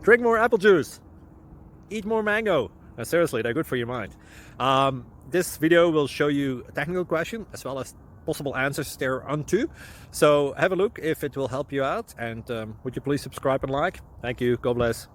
Drink more apple juice. Eat more mango. Seriously, they're good for your mind. This video will show you a technical question as well as possible answers thereunto. So have a look if it will help you out, and would you please subscribe and like? Thank you. God bless.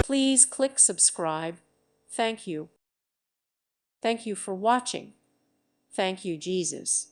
Please click subscribe. Thank you. Thank you for watching. Thank you, Jesus.